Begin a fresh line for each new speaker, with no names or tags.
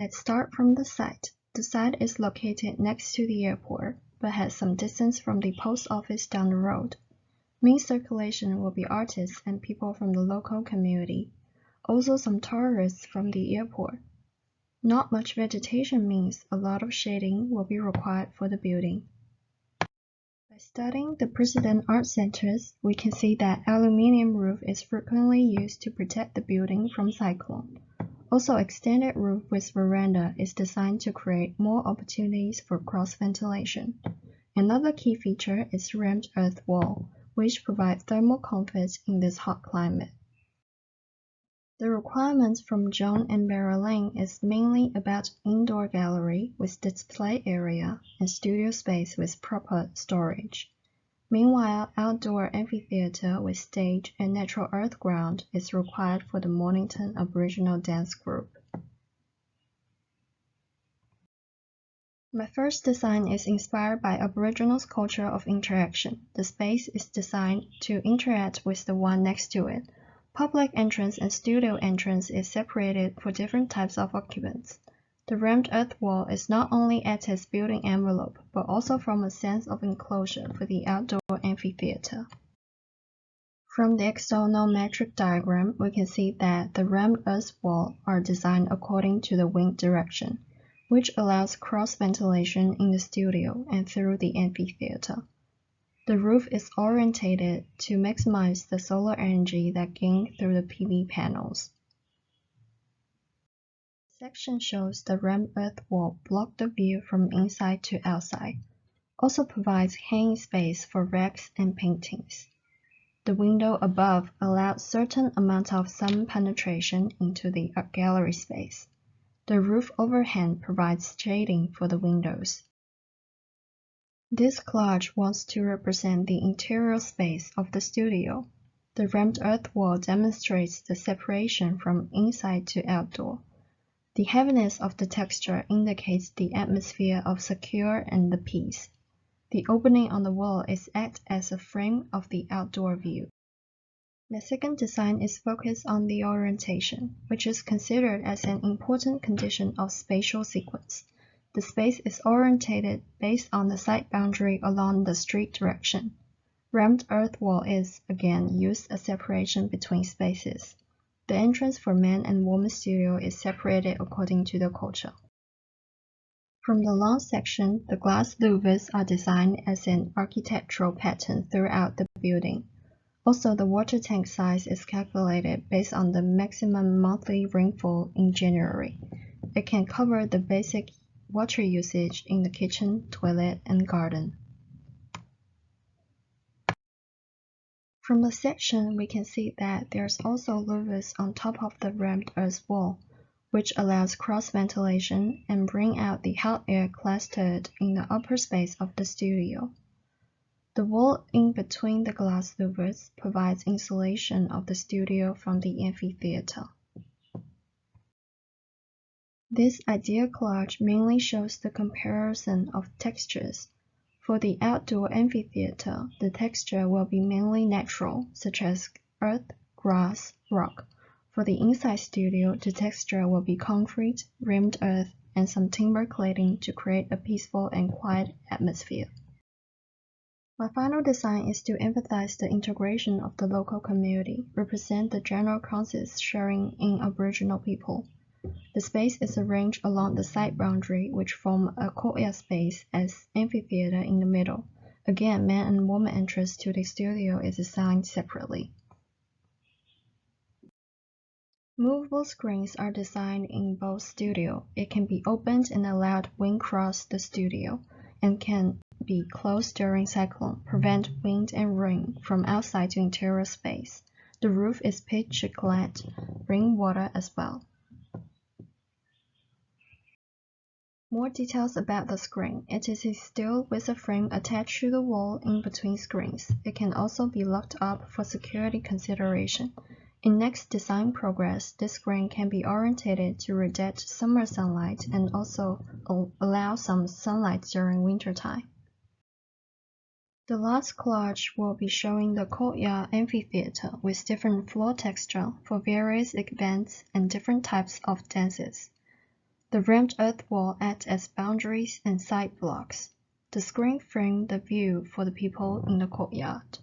Let's start from the site. The site is located next to the airport, but has some distance from the post office down the road. Main circulation will be artists and people from the local community, also some tourists from the airport. Not much vegetation means a lot of shading will be required for the building. By studying the precedent art centers, we can see that aluminum roof is frequently used to protect the building from cyclone. Also, extended roof with veranda is designed to create more opportunities for cross-ventilation. Another key feature is rammed earth wall, which provides thermal comfort in this hot climate. The requirements from John and Barra Lane is mainly about indoor gallery with display area and studio space with proper storage. Meanwhile, outdoor amphitheater with stage and natural earth ground is required for the Mornington Aboriginal Dance Group. My first design is inspired by Aboriginals' culture of interaction. The space is designed to interact with the one next to it. Public entrance and studio entrance is separated for different types of occupants. The rammed earth wall is not only acts as building envelope, but also from a sense of enclosure for the outdoor amphitheater. From the external metric diagram, we can see that the rammed earth wall are designed according to the wind direction, which allows cross-ventilation in the studio and through the amphitheater. The roof is orientated to maximize the solar energy that gained through the PV panels. The section shows the rammed earth wall block the view from inside to outside, also provides hanging space for racks and paintings. The window above allows certain amount of sun penetration into the gallery space. The roof overhang provides shading for the windows. This collage wants to represent the interior space of the studio. The rammed earth wall demonstrates the separation from inside to outdoor. The heaviness of the texture indicates the atmosphere of secure and the peace. The opening on the wall is act as a frame of the outdoor view. The second design is focused on the orientation, which is considered as an important condition of spatial sequence. The space is orientated based on the site boundary along the street direction. Rammed earth wall is, again, used as separation between spaces. The entrance for man and woman studio is separated according to the culture. From the long section, the glass louvers are designed as an architectural pattern throughout the building. Also, the water tank size is calculated based on the maximum monthly rainfall in January. It can cover the basic water usage in the kitchen, toilet, and garden. From the section, we can see that there's also louvers on top of the rammed earth wall, which allows cross-ventilation and bring out the hot air clustered in the upper space of the studio. The wall in between the glass louvers provides insulation of the studio from the amphitheater. This idea collage mainly shows the comparison of textures. For the outdoor amphitheater, the texture will be mainly natural, such as earth, grass, rock. For the inside studio, the texture will be concrete, rammed earth, and some timber cladding to create a peaceful and quiet atmosphere. My final design is to emphasize the integration of the local community, represent the general concepts sharing in Aboriginal people. The space is arranged along the site boundary, which form a courtyard space as amphitheater in the middle. Again, man and woman entrance to the studio is assigned separately. Movable screens are designed in both studios. It can be opened and allowed wind cross the studio, and can be closed during cyclone, prevent wind and rain from outside to interior space. The roof is pitch to collect rainwater as well. More details about the screen. It is a steel with a frame attached to the wall in between screens. It can also be locked up for security consideration. In next design progress, this screen can be orientated to reject summer sunlight and also allow some sunlight during winter time. The last collage will be showing the courtyard amphitheater with different floor texture for various events and different types of dances. The rammed earth wall acts as boundaries and side blocks. The screen framed the view for the people in the courtyard.